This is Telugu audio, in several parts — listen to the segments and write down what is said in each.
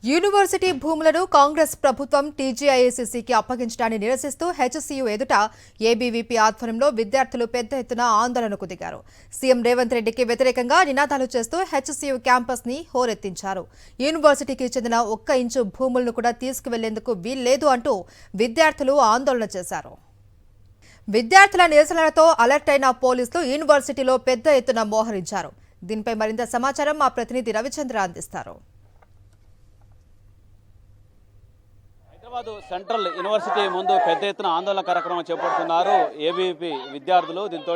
యూనివర్సిటీ భూములను కాంగ్రెస్ ప్రభుత్వం టీజీఐఏసీసీకి అప్పగించడాన్ని నిరసిస్తూ హెచ్సీయూ ఎదుట ఏబీవీపీ ఆధ్వర్యంలో విద్యార్థులు పెద్ద ఎత్తున ఆందోళనకు దిగారు. సీఎం రేవంత్ రెడ్డికి వ్యతిరేకంగా నినాదాలు చేస్తూ హెచ్సీయూ క్యాంపస్ ని హోరెత్తించారు. యూనివర్సిటీకి చెందిన 1 ఇంచు భూములను కూడా తీసుకువెళ్లేందుకు వీల్లేదు అంటూ విద్యార్థులు ఆందోళన చేశారు. విద్యార్థుల నిరసనలతో అలర్ట్ అయిన పోలీసులు యూనివర్సిటీలో పెద్ద ఎత్తున మోహరించారు. దీనిపై మరింత సమాచారం మా ప్రతినిధి రవిచంద్ర అందిస్తారు. హైదరాబాద్ సెంట్రల్ యూనివర్సిటీ ముందు పెద్ద ఎత్తున ఆందోళన కార్యక్రమం చేపడుతున్నారు ఏబీవీపీ విద్యార్థులు. దీంతో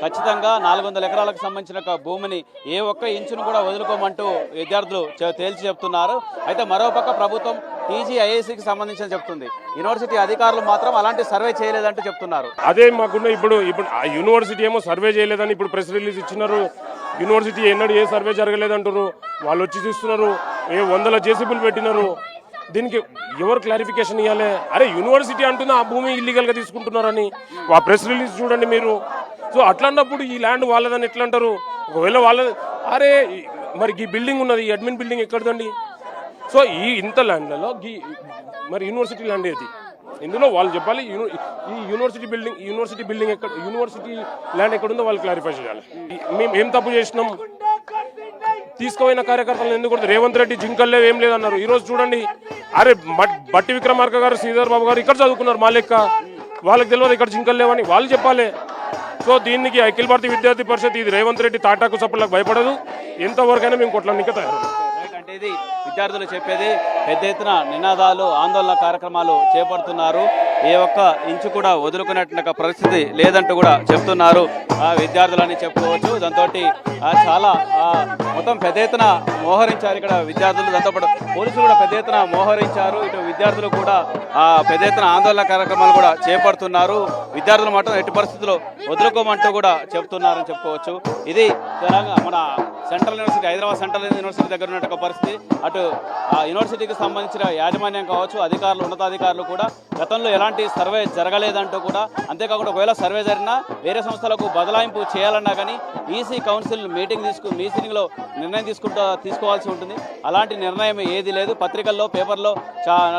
ఖచ్చితంగా 400 ఎకరాలకు సంబంధించిన భూమిని ఏ ఒక్క ఇంచును కూడా వదులుకోమంటూ విద్యార్థులు తేల్చి చెప్తున్నారు. అయితే మరోపక్క ప్రభుత్వం టీజీఐఏసీకి సంబంధించిన చెప్తుంది. యూనివర్సిటీ అధికారులు మాత్రం అలాంటి సర్వే చేయలేదంటూ చెప్తున్నారు. అదే మాకున్న ఇప్పుడు యూనివర్సిటీ ఏమో సర్వే చేయలేదని ఇప్పుడు ప్రెస్ రిలీజ్ ఇచ్చినారు. యూనివర్సిటీ ఎన్నడూ ఏ సర్వే జరగలేదంటారు. వాళ్ళు వచ్చి చూస్తున్నారు, 100 జేసీబీలు పెట్టినారు. దీనికి ఎవరు క్లారిఫికేషన్ ఇవ్వాలి? అరే యూనివర్సిటీ అంటున్నా ఆ భూమి ఇల్లీగల్గా తీసుకుంటున్నారని ఆ ప్రెస్ రిలీజ్ చూడండి మీరు. సో అట్లన్నప్పుడు ఈ ల్యాండ్ వాళ్ళదని ఎట్లా అంటారు? ఒకవేళ వాళ్ళ అరే మరి ఈ బిల్డింగ్ ఉన్నది, ఈ అడ్మిన్ బిల్డింగ్ ఎక్కడదండి? సో ఇంత ల్యాండ్లలో మరి యూనివర్సిటీ ల్యాండ్ ఏది? ఇందులో వాళ్ళు చెప్పాలి. ఈ యూనివర్సిటీ బిల్డింగ్ ఎక్కడ, యూనివర్సిటీ ల్యాండ్ ఎక్కడుందో వాళ్ళు క్లారిఫై చేయాలి. మేము ఏం తప్పు చేసినాం? తీసుకుపోయిన కార్యకర్తలను ఎందుకు రేవంత్ రెడ్డి జింకల్లేవు ఏం లేదన్నారు. ఈరోజు చూడండి, అరే బట్టి విక్రమార్క గారు, శ్రీధర్ బాబు గారు ఇక్కడ చదువుకున్నారు మా లెక్క. వాళ్ళకి తెలియదు ఇక్కడ జింకలు లేవని వాళ్ళు చెప్పాలి. సో దీనికి అఖిల భారతీయ విద్యార్థి పరిషత్ ఇది రేవంత్ రెడ్డి తాటాకు చప్పులకు భయపడదు. ఎంతవరకైనా మేము కొట్టడానికి తయారు. అంటే ఇది విద్యార్థులు చెప్పేది. పెద్ద ఎత్తున నినాదాలు, ఆందోళన కార్యక్రమాలు చేపడుతున్నారు. ఏ ఒక్క ఇంచు కూడా వదులుకున్నట్టు పరిస్థితి లేదంటూ కూడా చెప్తున్నారు విద్యార్థులని చెప్పుకోవచ్చు. దాంతో చాలా మొత్తం పెద్ద ఎత్తున మోహరించారు ఇక్కడ విద్యార్థులు. దాంతోపాటు పోలీసులు కూడా పెద్ద ఎత్తున మోహరించారు. ఇటు విద్యార్థులు కూడా పెద్ద ఎత్తున ఆందోళన కార్యక్రమాలు కూడా చేపడుతున్నారు. విద్యార్థులు మాత్రం ఎట్టి పరిస్థితుల్లో వదులుకోమంటూ కూడా చెప్తున్నారని చెప్పుకోవచ్చు. ఇది తెలంగాణ మన central university, Hyderabad central university దగ్గర ఉన్న పరిస్థితి. అటు యూనివర్సిటీకి సంబంధించిన యాజమాన్యం కావచ్చు, అధికారులు, ఉన్నతాధికారులు కూడా గతంలో ఎలాంటి సర్వే జరగలేదంటూ కూడా, అంతేకాకుండా ఒకవేళ సర్వే జరిగినా వేరే సంస్థలకు బదలాయింపు చేయాలన్నా కానీ ఈసీ కౌన్సిల్ మీటింగ్లో నిర్ణయం తీసుకోవాల్సి ఉంటుంది. అలాంటి నిర్ణయం ఏది లేదు. పత్రికల్లో, పేపర్లో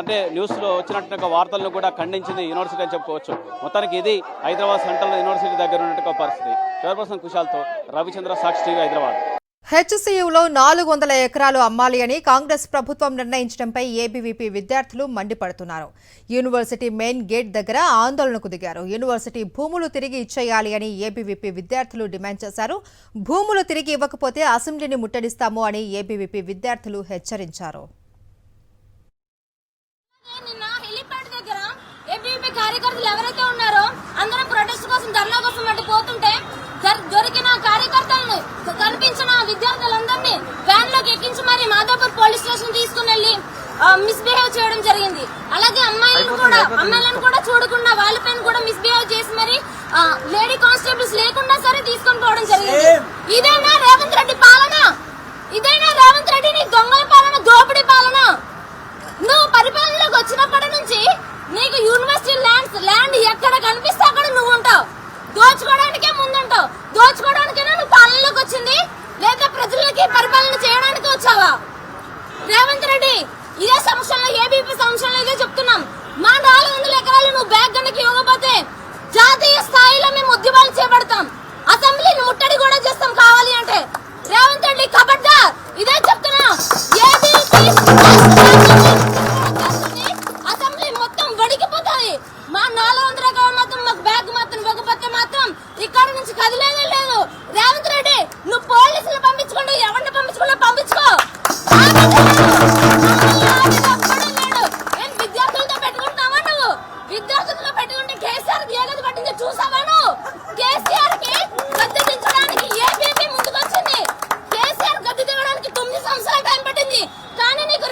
అంటే న్యూస్లో వచ్చినట్టు వార్తలను కూడా ఖండించింది యూనివర్సిటీ అని చెప్పుకోవచ్చు. మొత్తానికి ఇది హైదరాబాద్ సెంట్రల్ యూనివర్సిటీ దగ్గర ఉన్నట్టు పరిస్థితి. చైర్పర్సన్ కుశాల్తో రవిచంద్ర, సాక్షి టీవీ, హైదరాబాద్. హెచ్సీయూలో 400 ఎకరాలు అమ్మాలి అని కాంగ్రెస్ ప్రభుత్వం నిర్ణయించడంపై ఏబీవీపీ విద్యార్థులు మండిపడుతున్నారు. యూనివర్సిటీ మెయిన్ గేట్ దగ్గర ఆందోళనకు దిగారు. యూనివర్సిటీ భూములు తిరిగి ఇచ్చేయాలి అని ఏబీవీపీ విద్యార్థులు డిమాండ్ చేశారు. భూములు తిరిగి ఇవ్వకపోతే అసెంబ్లీని ముట్టడిస్తాము అని ఏబీవీపీ విద్యార్థులు హెచ్చరించారు. కార్యకర్తలు ఎవరైతే ఉన్నారో అందరం ప్రొటెస్ట్ కోసం, ధర్నా కోసం అంటే పోతుంటే దొరికిన కార్యకర్తలను, కనిపించిన విద్యార్థులందరినీ వ్యాన్ లోకి ఎక్కించి మరి మాధవపూర్ పోలీస్ స్టేషన్ తీసుకుని వెళ్లి మిస్బిహేవ్ చేయడం జరిగింది. అలాగే అమ్మాయిలను కూడా చూడకుండా వాళ్ళపైన కూడా మిస్బిహేవ్ చేసి మరి లేడీ కానిస్టేబుల్స్ లేకుండా సరే తీసుకొని పోవడం జరిగింది. ఇదేనా రేవంత్ రెడ్డి పాలన? ఇదేనా రేవంత్ రెడ్డి నీ దొంగల పాలన, దోపిడీ పాలన? నువ్వు పరిపాలనలోకి వచ్చినప్పటి నుంచి నీకు యూనివర్సిటీ ల్యాండ్ ఎక్కడ కనిపిస్తే అక్కడ నువ్వు ఉంటావు. దోచుకోవడానికే ముందుంటావు. దోచుకోవడానికైనా నువ్వు పాలనలోకి వచ్చింది, లేదా ప్రజలకి పరిపాలన చేయడానికి వచ్చావా? రేవంత్ రెడ్డి ఇదే సంవత్సరంలో, ఏబీపీ సంవత్సరంలో ఇదే చెప్తున్నాం. మా 400 ఎకరాలు నువ్వు బ్యాగ్ గనక ఇవ్వకపోతే జాతీయ స్థాయిలో మేము ఉద్యమాలు చేపడతాం. అసెంబ్లీని ముట్టడి కూడా చేస్తాం కావాలి అంటే. రేవంత్ రెడ్డి ఖబర్దార్, ఇదే చెప్తున్నా. అసెంబ్లీ మొత్తం వడికిపోతుంది. మా 400 ఎకరాలు మాత్రం మాకు బ్యాగ్ మాత్రం ఇవ్వకపోతే మాత్రం ఇక్కడ నుంచి కదిలేదే లేదు. రేవంత్ రెడ్డి నువ్వు పోలీసులు పంపించుకుంటూ ఎవరిని పంపించుకున్నా పంపించుకో. ఏం విద్యార్థులతో పెట్టుకుంటావా నువ్వు? విద్యార్థులతో పెట్టుకుంటే కేసీఆర్ ఏగది పట్టింది చూసావా నువ్వు? కేసీఆర్ కి గద్దె దించడానికి ఏపీపీ ముందుకొచ్చింది. కేసీఆర్ గద్దె దిగడానికి 9 సంవత్సరాలు టైం పట్టింది. కానీ నీకు